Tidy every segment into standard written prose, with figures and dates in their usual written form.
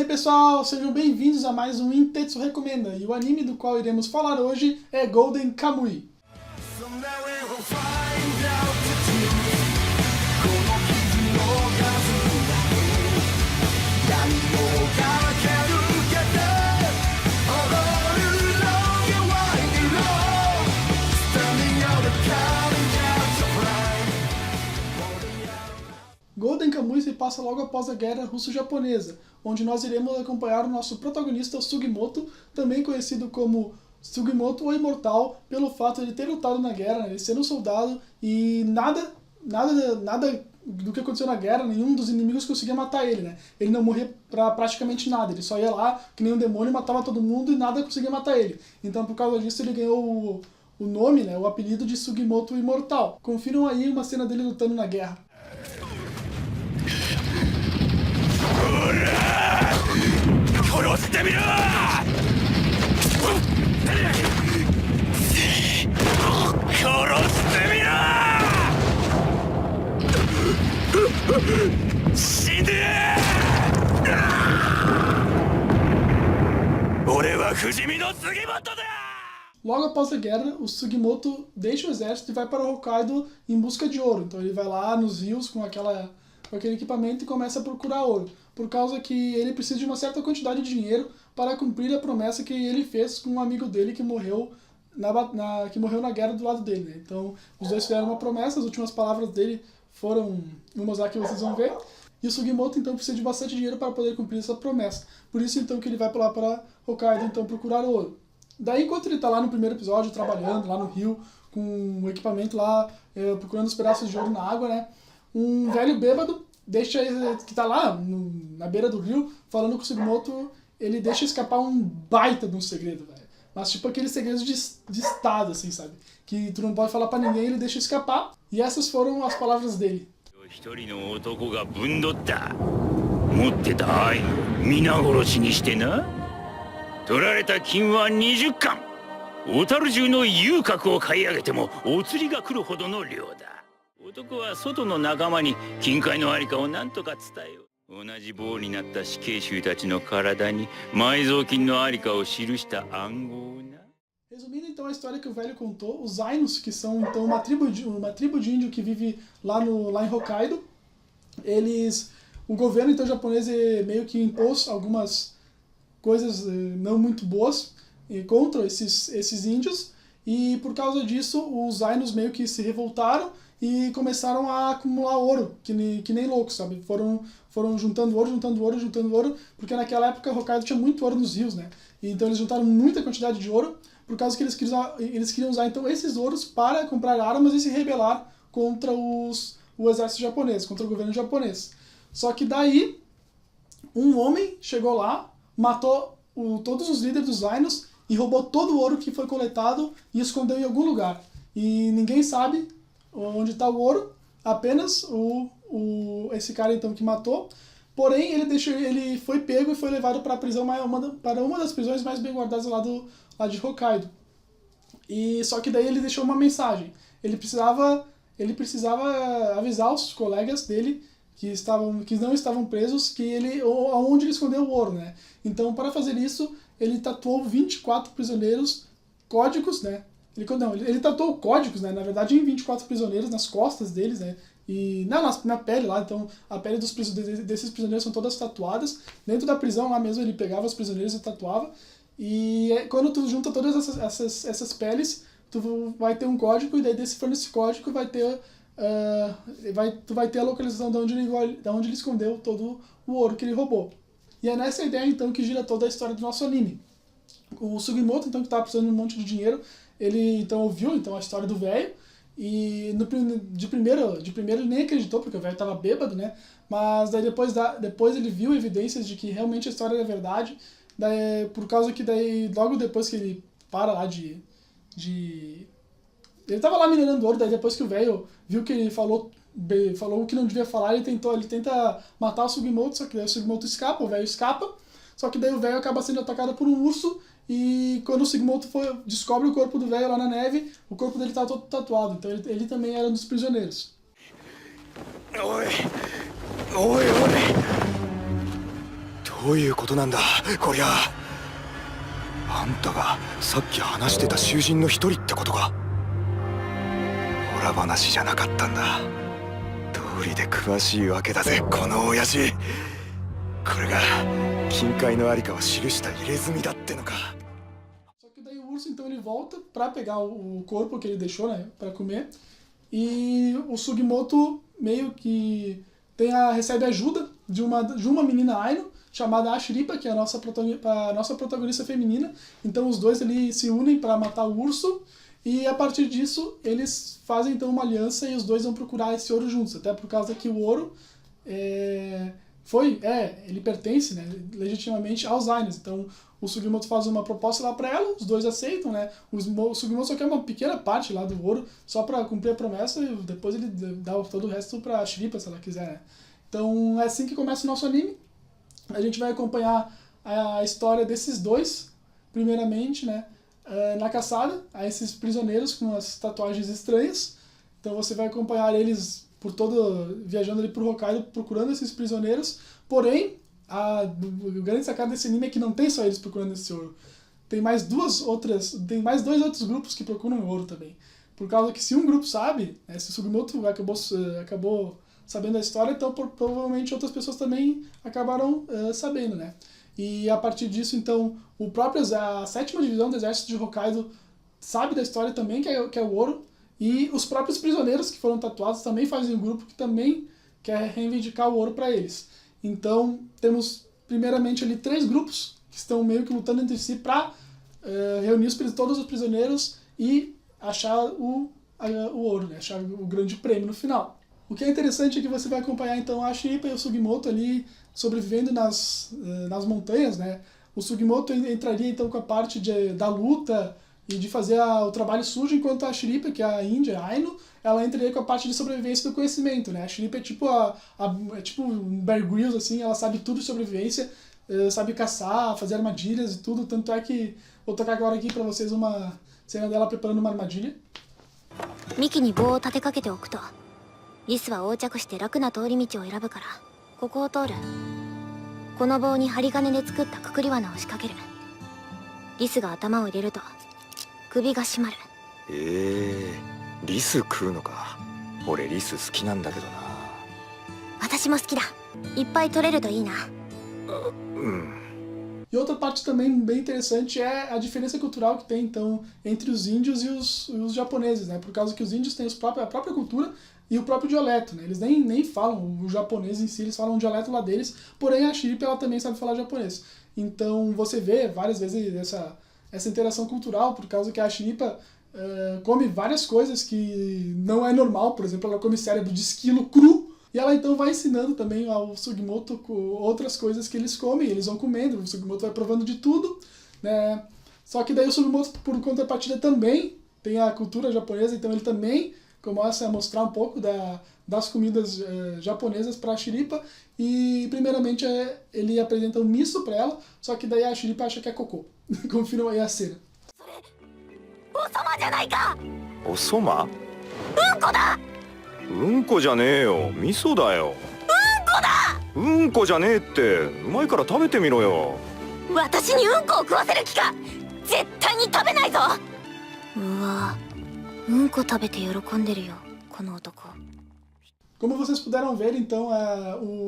pessoal, sejam bem-vindos a mais um Intetsu Recomenda, e o anime do qual iremos falar hoje é Golden Kamuy. Golden Kamuy se passa logo após a Guerra Russo-Japonesa, onde nós iremos acompanhar o nosso protagonista Sugimoto, também conhecido como Sugimoto o Imortal, pelo fato de ter lutado na guerra, ele ser um soldado e nada do que aconteceu na guerra, nenhum dos inimigos conseguia matar ele, né? Ele não morria pra praticamente nada, ele só ia lá que nem um demônio, matava todo mundo e nada conseguia matar ele. Então por causa disso ele ganhou o nome, né, o apelido de Sugimoto o Imortal. Confiram aí uma cena dele lutando na guerra. 殺してみろ！殺してみろ！死ね！俺は不死身の杉本だ！ Logo após a guerra, o Sugimoto deixa o exército e vai para o Hokkaido em busca de ouro. Então ele vai lá nos rios com aquele equipamento e começa a procurar ouro, por causa que ele precisa de uma certa quantidade de dinheiro para cumprir a promessa que ele fez com um amigo dele que morreu na guerra do lado dele, né? Então os dois fizeram uma promessa, as últimas palavras dele foram umas lá que vocês vão ver, e o Sugimoto então precisa de bastante dinheiro para poder cumprir essa promessa. Por isso então que ele vai lá para Hokkaido então procurar ouro. Daí enquanto ele está lá no primeiro episódio trabalhando lá no rio com o equipamento lá, procurando os pedaços de ouro na água, né? Um velho bêbado que tá lá na beira do rio, falando com o Sugimoto, ele deixa escapar um baita de um segredo, velho. Mas tipo aqueles segredos de estado, assim, sabe? Que tu não pode falar pra ninguém, ele deixa escapar. E essas foram as palavras dele. Resumindo então a história que o velho contou, os Ainos, que são então uma tribo de índio que vive lá em Hokkaido, o governo então japonês meio que impôs algumas coisas não muito boas contra esses índios, e por causa disso os Ainos meio que se revoltaram e começaram a acumular ouro, que nem loucos, sabe? Foram juntando ouro, porque naquela época Hokkaido tinha muito ouro nos rios, né? E então eles juntaram muita quantidade de ouro, por causa que eles queriam usar então esses ouros para comprar armas e se rebelar contra o exército japonês, contra o governo japonês. Só que daí, um homem chegou lá, matou todos os líderes dos Ainos e roubou todo o ouro que foi coletado e escondeu em algum lugar. E ninguém sabe onde está o ouro, apenas esse cara então que matou. Porém, ele foi pego e foi levado para a prisão, para uma das prisões mais bem guardadas lá de Hokkaido. E só que daí ele deixou uma mensagem. Ele precisava avisar os colegas dele que não estavam presos aonde ele escondeu o ouro, né? Então, para fazer isso, ele tatuou 24 prisioneiros códigos, né? Ele tatuou códigos, né? Na verdade, em 24 prisioneiros nas costas deles, né? E na pele lá, então a pele desses prisioneiros são todas tatuadas. Dentro da prisão lá mesmo ele pegava os prisioneiros e tatuava. E quando tu junta todas essas peles, tu vai ter um código, e daí decifrando esse código tu vai ter a localização de onde ele escondeu todo o ouro que ele roubou. E é nessa ideia então que gira toda a história do nosso anime. O Sugimoto, então, que estava precisando de um monte de dinheiro, ele então ouviu então a história do velho, e de primeiro ele nem acreditou, porque o velho estava bêbado, né? Mas daí depois ele viu evidências de que realmente a história era verdade, por causa que daí logo depois que ele para lá ele estava lá minerando ouro, daí depois que o velho viu que ele falou o que não devia falar, ele tenta matar o Sugimoto, só que daí o Sugimoto escapa, o velho escapa, só que daí o velho acaba sendo atacado por um urso. E quando o Sugimoto descobre o corpo do velho lá na neve, o corpo dele tá todo tatuado, então ele também era um dos prisioneiros. Oi! どういうことなんだこりゃ。あんたがさっき話してた囚人の一人ってことか。オラ話じゃなかったんだ。道理で詳しいわけだぜこの親父。これが金塊のありかを記した入れ墨だってのか。Só que daí o urso então ele volta pra pegar o corpo que ele deixou, né, pra comer. E o Sugimoto meio que recebe ajuda de uma menina Aino chamada Ashripa, que é a nossa protagonista feminina. Então os dois ali se unem para matar o urso e a partir disso eles fazem então uma aliança e os dois vão procurar esse ouro juntos, até por causa que o ouro ele pertence, né, legitimamente aos Ainos. Então o Sugimoto faz uma proposta lá para ela, os dois aceitam, né? O Sugimoto só quer uma pequena parte lá do ouro, só para cumprir a promessa, e depois ele dá todo o resto para a Shripa, se ela quiser, né? Então é assim que começa o nosso anime. A gente vai acompanhar a história desses dois, primeiramente, né, na caçada a esses prisioneiros com as tatuagens estranhas. Então você vai acompanhar eles viajando ali por Hokkaido, procurando esses prisioneiros. Porém, o grande sacada desse anime é que não tem só eles procurando esse ouro. Tem mais dois outros grupos que procuram ouro também. Por causa que se um grupo sabe, né, se o Sugimoto acabou sabendo da história, então provavelmente outras pessoas também acabaram sabendo, né? E a partir disso, então, a 7ª divisão do exército de Hokkaido sabe da história também, que é o ouro, e os próprios prisioneiros que foram tatuados também fazem um grupo que também quer reivindicar o ouro para eles. Então, temos primeiramente ali 3 grupos que estão meio que lutando entre si para reunir todos os prisioneiros e achar o ouro, né? Achar o grande prêmio no final. O que é interessante é que você vai acompanhar então a Ashripa e o Sugimoto ali sobrevivendo nas montanhas, né? O Sugimoto entraria então com a parte da luta e de fazer o trabalho sujo, enquanto a Ashripa, que é a índia, a Aino, ela entraria com a parte de sobrevivência do conhecimento, né? A Ashripa é tipo tipo um Bear Grylls, assim, ela sabe tudo de sobrevivência, sabe caçar, fazer armadilhas e tudo, tanto é que vou tocar agora aqui pra vocês uma cena dela preparando uma armadilha. 幹に棒を立てかけておくとリスは横着して楽な通り道を選ぶからここを通る。この棒に針金で作ったくくり罠を仕掛ける。リスが頭を入れると首が締まる。リス食うのか。俺リス好きなんだけどな。私も好きだ。いっぱい取れるといいな。E outra parte também bem interessante é a diferença cultural que tem então entre os índios e os japoneses, né? Por causa que os índios têm a própria cultura e o próprio dialeto, né? Eles nem falam o japonês em si, eles falam o dialeto lá deles, porém a Ashripa ela também sabe falar japonês. Então você vê várias vezes essa interação cultural, por causa que a Ashripa come várias coisas que não é normal. Por exemplo, ela come cérebro de esquilo cru, e ela então vai ensinando também ao Sugimoto outras coisas que eles comem, eles vão comendo, o Sugimoto vai provando de tudo, né? Só que daí o Sugimoto, por contrapartida, também tem a cultura japonesa, então ele também começa a mostrar um pouco das comidas japonesas para a Ashripa, e primeiramente ele apresenta um miso para ela, só que daí a Ashripa acha que é cocô. Confiram aí a cena. おさまじゃないか。おそま？うんこだ。うんこじゃねえよ、味噌だよ。うんこじゃねえって、うまいから食べてみろよ。私にうんこを食わせる気か。絶対に食べないぞ。うわ、うんこ食べて喜んでるよ、この男。Como vocês puderam ver, então,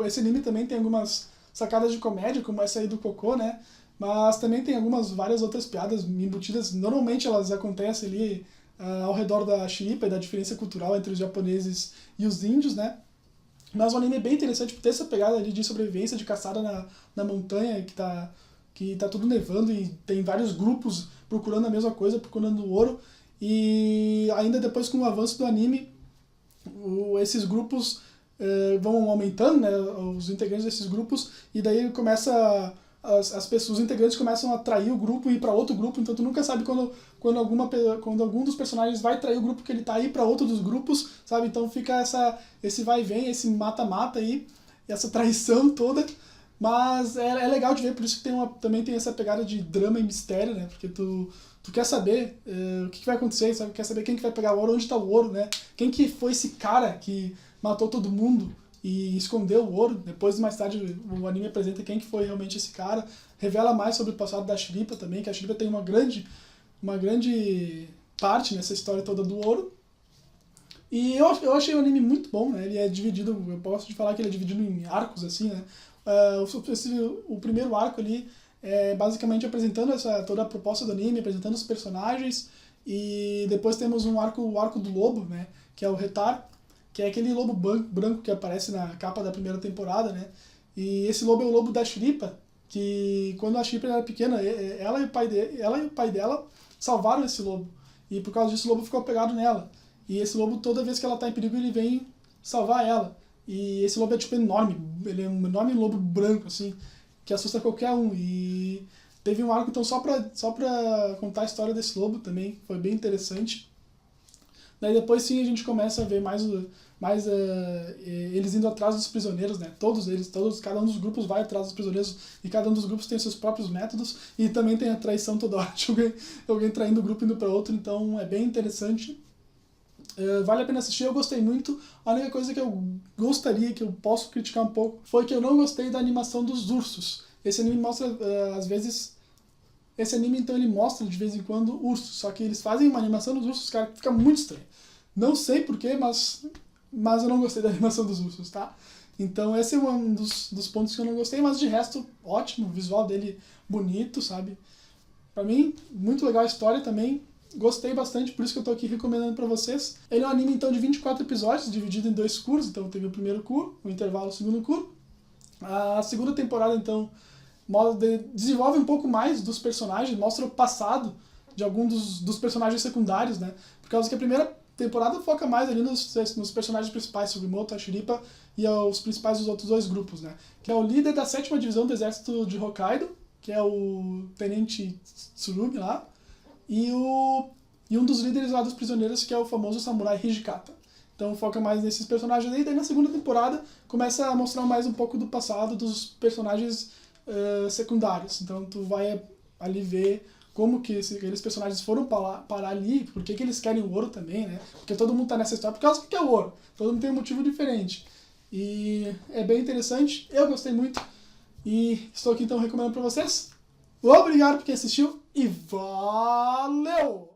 esse anime também tem algumas sacadas de comédia, como essa aí do cocô, né? Mas também tem várias outras piadas embutidas. Normalmente elas acontecem ali ao redor da Ashripa e da diferença cultural entre os japoneses e os índios, né? Mas o anime é bem interessante por ter essa pegada ali de sobrevivência, de caçada na montanha, que tá tudo nevando e tem vários grupos procurando a mesma coisa, procurando ouro. E ainda depois, com o avanço do anime, esses grupos vão aumentando, né, os integrantes desses grupos, e daí os integrantes começam a trair o grupo e ir para outro grupo, então tu nunca sabe quando algum dos personagens vai trair o grupo que ele tá aí para outro dos grupos, sabe? Então fica esse vai e vem, esse mata-mata aí, essa traição toda, mas é legal de ver, por isso que também tem essa pegada de drama e mistério, né? Porque tu quer saber o que vai acontecer, sabe? Quer saber quem que vai pegar o ouro, onde tá o ouro, né? Quem que foi esse cara que matou todo mundo e escondeu o ouro. Depois, mais tarde, o anime apresenta quem que foi realmente esse cara, revela mais sobre o passado da Shiripa também, que a Shiripa tem uma grande parte nessa história toda do ouro. E eu achei o anime muito bom, né? Ele é dividido, eu posso te falar que ele é dividido em arcos, assim, né? O primeiro arco ali é basicamente apresentando toda a proposta do anime, apresentando os personagens, e depois temos o arco do lobo, né? Que é o Retar, que é aquele lobo branco que aparece na capa da primeira temporada, né? E esse lobo é o lobo da Shiripa, que quando a Shiripa era pequena, ela e o pai dela salvaram esse lobo. E por causa disso o lobo ficou apegado nela. E esse lobo, toda vez que ela tá em perigo, ele vem salvar ela. E esse lobo é tipo enorme, ele é um enorme lobo branco, assim, que assusta qualquer um. E teve um arco, então, só pra contar a história desse lobo também, foi bem interessante. Daí depois sim a gente começa a ver mais eles indo atrás dos prisioneiros, né? Cada um dos grupos vai atrás dos prisioneiros e cada um dos grupos tem seus próprios métodos e também tem a traição toda hora de alguém traindo o grupo indo para outro, então é bem interessante. Vale a pena assistir, eu gostei muito. A única coisa que eu gostaria, que eu posso criticar um pouco, foi que eu não gostei da animação dos ursos. Esse anime mostra, às vezes... Esse anime, então, ele mostra, de vez em quando, ursos. Só que eles fazem uma animação dos ursos, cara, que fica muito estranho. Não sei porquê, mas eu não gostei da animação dos ursos, tá? Então, esse é um dos pontos que eu não gostei, mas de resto, ótimo. O visual dele bonito, sabe? Pra mim, muito legal a história também. Gostei bastante, por isso que eu tô aqui recomendando pra vocês. Ele é um anime, então, de 24 episódios, dividido em 2 cursos. Então, teve o primeiro curso, o intervalo, o segundo curso. A segunda temporada, então, desenvolve um pouco mais dos personagens, mostra o passado de alguns dos personagens secundários, né? Por causa que a primeira temporada foca mais ali nos personagens principais, Sugimoto, a Shiripa e os principais dos outros 2 grupos, né? Que é o líder da 7ª divisão do exército de Hokkaido, que é o Tenente Tsurumi lá, e um dos líderes lá dos prisioneiros, que é o famoso samurai Hijikata. Então foca mais nesses personagens aí, daí na segunda temporada começa a mostrar mais um pouco do passado dos personagens secundários. Então tu vai ali ver como que aqueles personagens foram parar ali, por que eles querem o ouro também, né? Porque todo mundo tá nessa história por causa que quer o ouro. Todo mundo tem um motivo diferente. E é bem interessante, eu gostei muito. E estou aqui então recomendando pra vocês. Obrigado por quem assistiu e valeu!